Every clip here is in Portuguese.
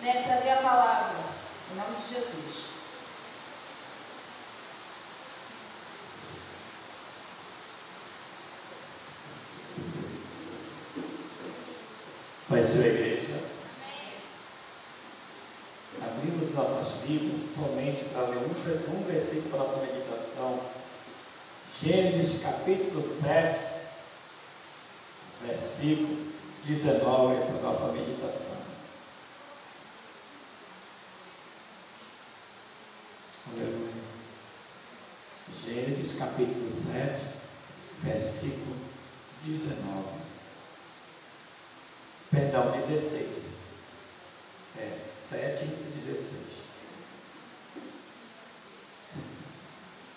deve trazer a palavra, em nome de Jesus. Pai, sua igreja. Abrimos nossas Bíblias somente para ler um versículo para a nossa meditação. Gênesis capítulo 7, versículo 19 para a nossa meditação. Aleluia. Gênesis capítulo 7, versículo 19. Perdão, 16. 7 e 16.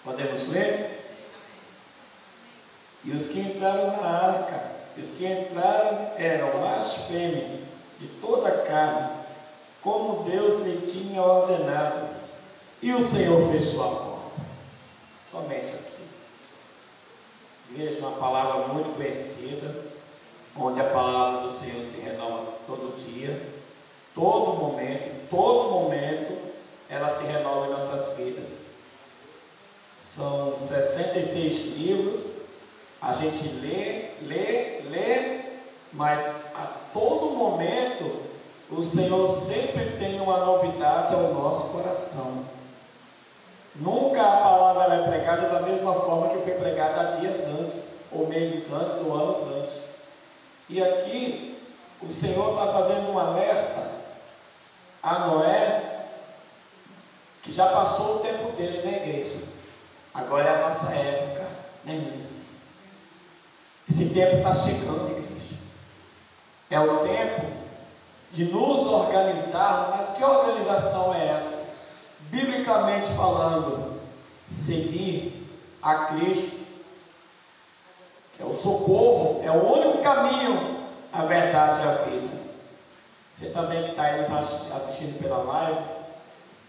Podemos ler? E os que entraram na arca, os que entraram eram blasfêmios de toda a carne, como Deus lhe tinha ordenado, e o Senhor fechou a porta. Somente aqui. Veja uma palavra muito conhecida, onde a palavra do Senhor se renova todo dia, todo momento, ela se renova em nossas vidas. São 66 livros, a gente lê, mas a todo momento o Senhor sempre tem uma novidade ao nosso coração. Nunca a palavra ela é pregada da mesma forma que foi pregada há dias antes, ou meses antes, ou anos antes. E aqui o Senhor está fazendo um alerta a Noé, que já passou o tempo dele na igreja. Agora é a nossa época, né, irmãos? Esse tempo está chegando, igreja. É o tempo de nos organizarmos. Mas que organização é essa? Biblicamente falando, seguir a Cristo, que é o socorro, é o único caminho, a verdade e a vida. Você também que está aí nos assistindo pela live,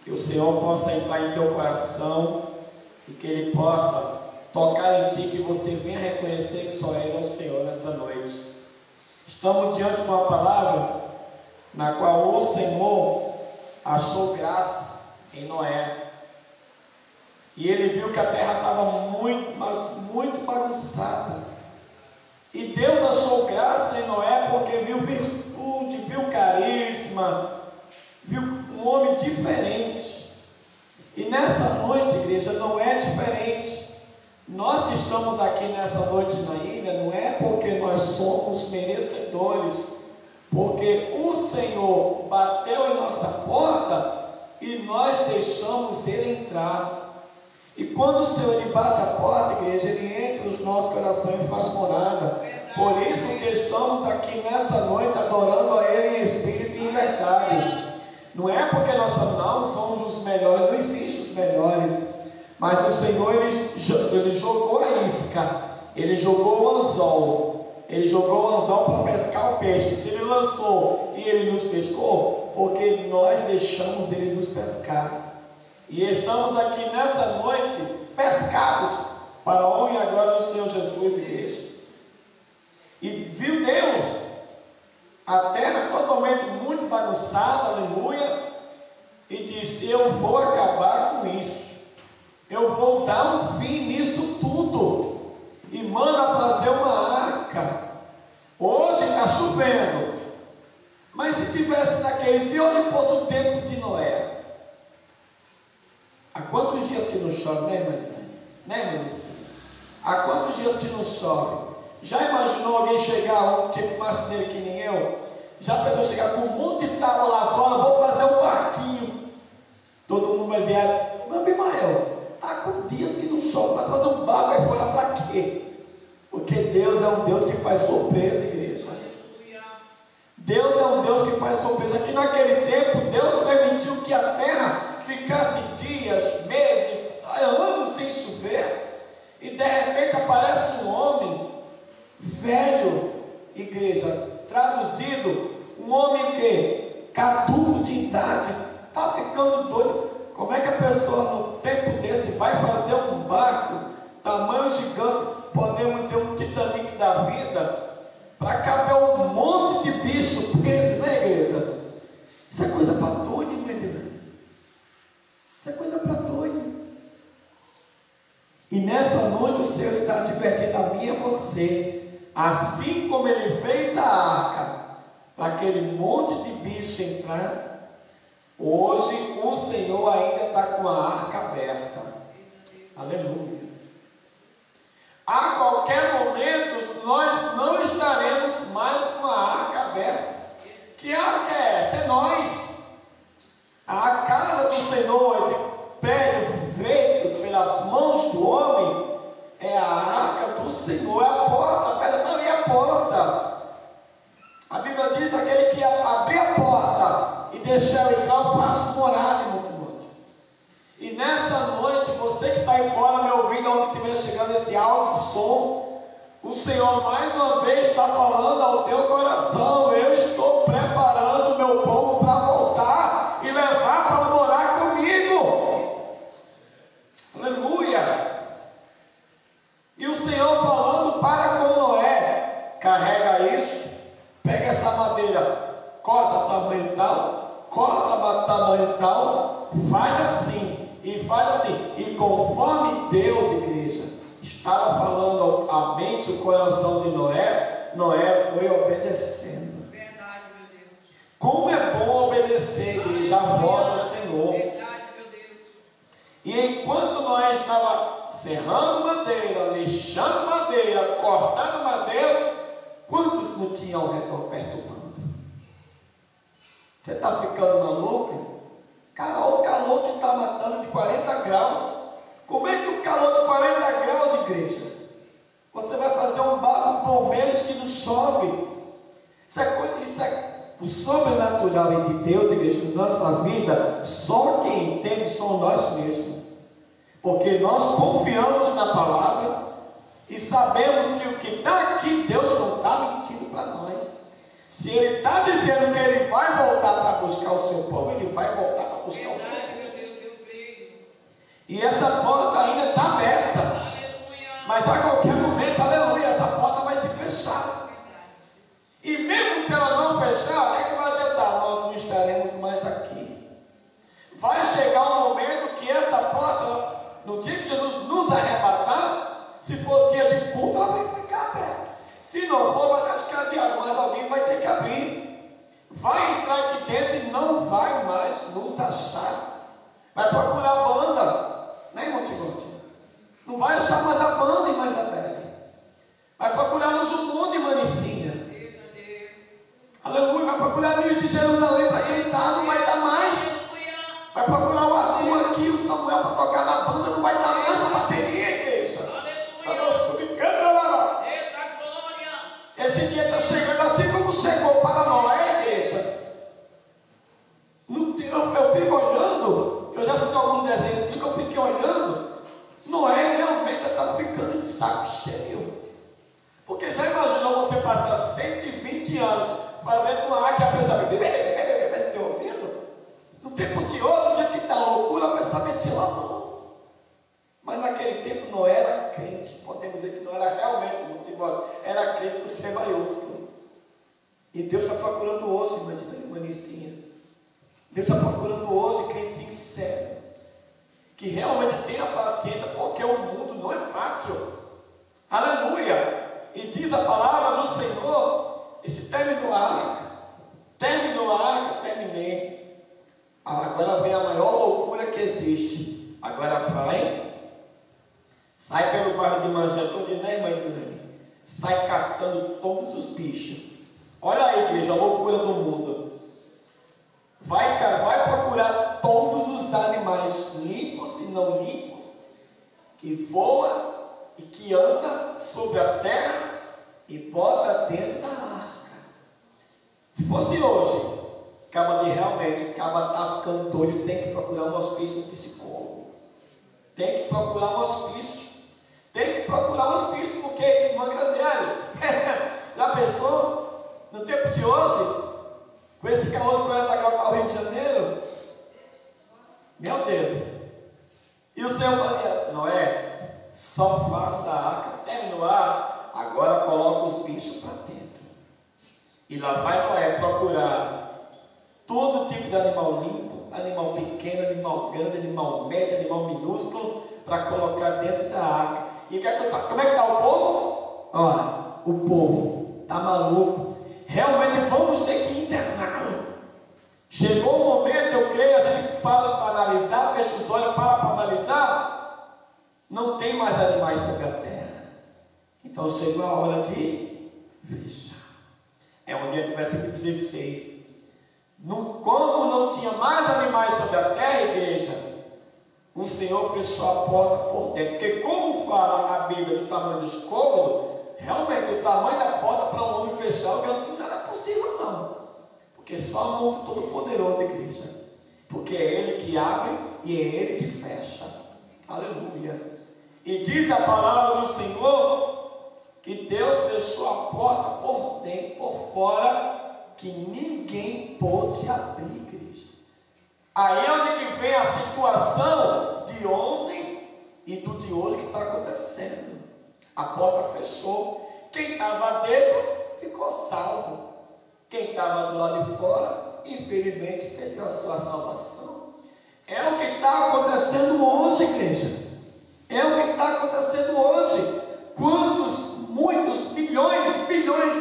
que o Senhor possa entrar em teu coração e que Ele possa tocar em ti, que você venha reconhecer que só Ele é o Senhor nessa noite. Estamos diante de uma palavra na qual o Senhor achou graça em Noé. E ele viu que a terra estava muito bagunçada. E Deus achou graça em Noé porque viu virtude, viu carisma, viu um homem diferente. E nessa noite, igreja, não é diferente. Nós que estamos aqui nessa noite na ilha, não é porque nós somos merecedores, porque o Senhor bateu em nossa porta e nós deixamos Ele entrar. E quando o Senhor ele bate a porta, igreja, Ele entra nos nossos corações e faz morada. Por isso que estamos aqui nessa noite adorando a Ele em espírito e em verdade. Não é porque nós não somos os melhores, não existem os melhores. Mas o Senhor, ele jogou a isca, Ele jogou o anzol. Ele jogou o anzol para pescar o peixe. Se Ele lançou e Ele nos pescou, porque nós deixamos Ele nos pescar. E estamos aqui nessa noite pescados para a honra e a glória do Senhor Jesus, igreja. E viu Deus a terra totalmente muito bagunçada, aleluia, e disse: eu vou acabar com isso, eu vou dar um fim nisso tudo, e manda fazer uma arca. Hoje está chovendo, mas se tivesse se hoje fosse o tempo de Noé, há quantos dias que não chove, né, irmã? Né, irmã? Há quantos dias que não chove? Já imaginou alguém chegar, tipo marceneiro que nem eu? Já pensou chegar com um monte de tábua lá fora, vou fazer um barquinho. Todo mundo vai dizer: mas Abimael, há quantos dias que não chove, vai fazer um barco aí fora para quê? Porque Deus é um Deus que faz surpresa, igreja. Deus é um Deus que faz surpresa. Que naquele tempo Deus permitiu que a terra ficasse dias, meses, anos sem chover, e de repente aparece um homem velho, igreja, traduzido, um homem que caduco de idade, está ficando doido. Como é que a pessoa no tempo desse vai fazer um barco tamanho gigante, podemos dizer um Titanic da vida, para caber um monte de bicho dentro, né, igreja? Isso é coisa para doido, entendeu? Isso é coisa para doido. E nessa noite o Senhor está advertindo a mim e a você, assim como Ele fez a arca, para aquele monte de bicho entrar, hoje o Senhor ainda está com a arca aberta. Aleluia. A qualquer momento nós não estaremos mais com a arca aberta. Que arca é essa? É nós. A casa do Senhor, esse prédio feito pelas mãos do homem, é a arca do Senhor, é a porta, a pedra está ali a porta. A Bíblia diz: aquele que abrir a porta e deixar eu entrar, eu faço morada em muito monte. E nessa noite, você que está aí fora me ouvindo, onde estiver chegando esse áudio, som, o Senhor mais uma vez está falando ao teu coração: eu estou preparando o meu povo para voltar e levar para morar comigo. Aleluia. E o Senhor falando para com Noé: carrega isso, pega essa madeira, corta tamanho tal, corta tamanho tal, faz assim e faz assim. E conforme Deus, igreja, estava falando a mente, o coração de Noé, Noé foi obedecendo. Verdade, meu Deus. Como é bom obedecer, igreja, a voz do Senhor. Verdade, meu Deus. E enquanto Noé estava serrando madeira, lixando madeira, cortando madeira, quantos não tinham ao redor perturbando? Você está ficando maluco? Cara, olha o calor que está matando de 40 graus. Como é que o calor de 40 graus, igreja? Você vai fazer um barco por mês que não chove. Isso é o sobrenatural de Deus, igreja, na nossa vida. Só quem entende somos nós mesmos. Porque nós confiamos na palavra e sabemos que o que está aqui, Deus não está mentindo para nós. Se Ele está dizendo que Ele vai voltar para buscar o seu povo, Ele vai voltar para buscar o seu povo. Meu Deus, eu creio. E essa porta ainda está aberta. Aleluia. Mas a qualquer momento, aleluia, essa porta vai se fechar. E mesmo se ela não fechar, o que é que vai adiantar? Nós não estaremos mais aqui. Vai chegar um momento que essa porta, no dia que Jesus nos arrebatar, se for dia de culto, ela vai ficar aberta. Se não for, vai estar descadeado, mas alguém vai ter que abrir. Vai entrar aqui dentro e não vai mais nos achar. Vai procurar a banda, né, irmão Tigote? Não vai achar mais a banda em mais Isabel. Vai procurar no Jumundo e Manicinha. Aleluia. Vai procurar no de Jerusalém para quem está, não vai dar mais. Vai procurar o Arthur aqui, o Samuel para tocar na banda, não vai dar mais a bateria, igreja. Esse dia está chegando assim como chegou para Noé, igreja. Eu fico olhando, eu já fiz alguns desenhos que eu fiquei olhando. Noé realmente está ficando de saco cheio. Porque já imaginou você passar 120 anos fazendo uma arca e a pessoa te ouvindo? No tempo de hoje, o dia que está loucura, a pessoa metia a mão. Mas naquele tempo Noé era crente. Podemos dizer que não era realmente motivado, era crente com C maiúsculo. E Deus está procurando hoje, Manicinha. Deus está procurando hoje crente sincero, que realmente tenha paciência, porque o mundo não é fácil. Aleluia! E diz a palavra do Senhor, esse terminou a arca, terminei. Agora vem a maior loucura que existe. Agora sai pelo bairro de Manjatô, né, irmã Edilene? Sai catando todos os bichos. Olha aí, igreja, a loucura do mundo. Vai procurar todos os animais limpos e não limpos, que voam e que anda sobre a terra e bota dentro da arca. Se fosse hoje, acaba está ficando doido, tem que procurar um hospício, um psicólogo. Tem que procurar um hospício. Porque, irmã Graziele, já pensou, no tempo de hoje, com esse calor de 40 graus para o Rio de Janeiro? Meu Deus! E o Senhor fazia: Noé, só faça a arca, terminou a arca, agora coloca os bichos para dentro. E lá vai Noé procurar todo tipo de animal limpo, animal pequeno, animal grande, animal médio, animal minúsculo, para colocar dentro da arca. E como é que está o povo? Olha, o povo está maluco. Realmente vamos ter que interná-lo. Chegou o momento, eu creio, a gente para analisar, fecha os olhos para analisar, não tem mais animais sobre a terra. Então chegou a hora de fechar. É onde entra o versículo 16. Como não tinha mais animais sobre a terra, igreja, o Senhor fechou a porta por dentro. Porque como fala a Bíblia do tamanho dos cômodos, realmente o tamanho da porta para um homem fechar o grande não era possível não. Porque só o mundo todo poderoso, igreja. Porque é Ele que abre e é Ele que fecha. Aleluia. E diz a palavra do Senhor que Deus fechou a porta por dentro, por fora, que ninguém pôde abrir, igreja. Aí é onde que vem a situação de ontem e do de hoje que está acontecendo. A porta fechou. Quem estava dentro ficou salvo. Quem estava do lado de fora, infelizmente, perdeu a sua salvação. É o que está acontecendo hoje, igreja. É o que está acontecendo hoje. Quantos, muitos, bilhões, trilhões,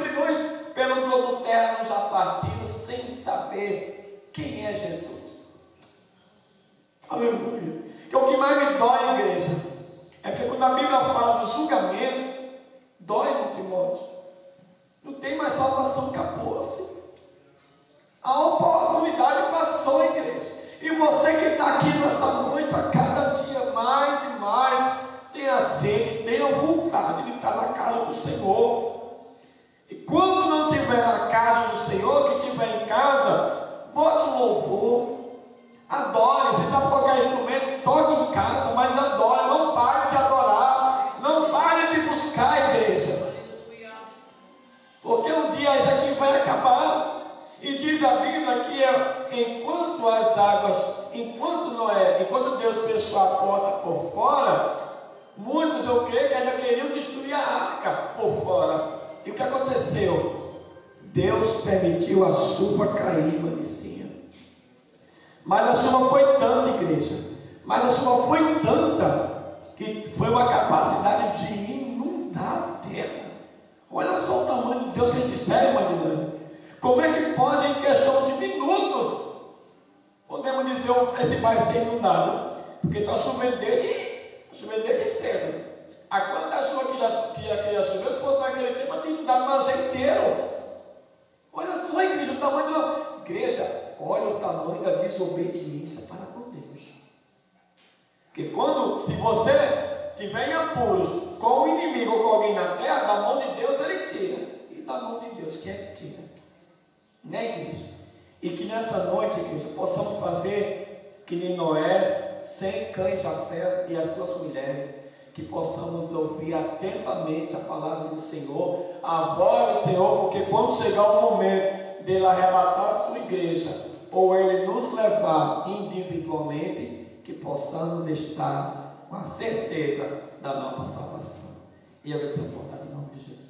pelo globo terra já partiram sem saber quem é Jesus. Aleluia. Que o que mais me dói, igreja, é que quando a Bíblia fala do julgamento, dói no Timóteo. Não tem mais salvação, acabou-se. A oportunidade passou, igreja. E você que está aqui nessa noite, a cada dia mais e mais, tenha sede, tenha vontade de estar na casa do Senhor. E quando não tiver na casa do Senhor, que estiver em casa, bote um louvor, adore. Se sabe tocar instrumento, toque em casa, mas adore. Não pare de adorar, não pare de buscar, igreja. Porque um dia isso aqui vai acabar. E diz a Bíblia que enquanto as águas, enquanto Deus fechou a porta por fora, muitos, eu creio, que ainda queriam destruir a arca por fora. E o que aconteceu? Deus permitiu a chuva cair, Manicinha. Mas a chuva foi tanta, igreja. Mas a chuva foi tanta que foi uma capacidade de inundar a terra. Olha só o tamanho de Deus que a gente serve, Marilene. Como é que pode, em questão de minutos, podemos dizer esse bairro ser inundado? Porque está chovendo desde cedo. A quanta chuva que já choveu, se fosse naquele tempo, tinha inundado o Magé inteiro. Olha só, igreja, o tamanho da igreja. Olha o tamanho da desobediência para com Deus. Porque se você tiver em apuros com o inimigo ou com alguém na terra, da mão de Deus ele tira. E da mão de Deus, quem é que tira? Né, igreja? E que nessa noite, igreja, possamos fazer que nem Noé, 100 cães Jafé e as suas mulheres, que possamos ouvir atentamente a palavra do Senhor, a voz do Senhor, porque quando chegar o momento dele arrebatar a sua igreja, ou ele nos levar individualmente, que possamos estar com a certeza da nossa salvação. E eu vou te suportar em nome de Jesus.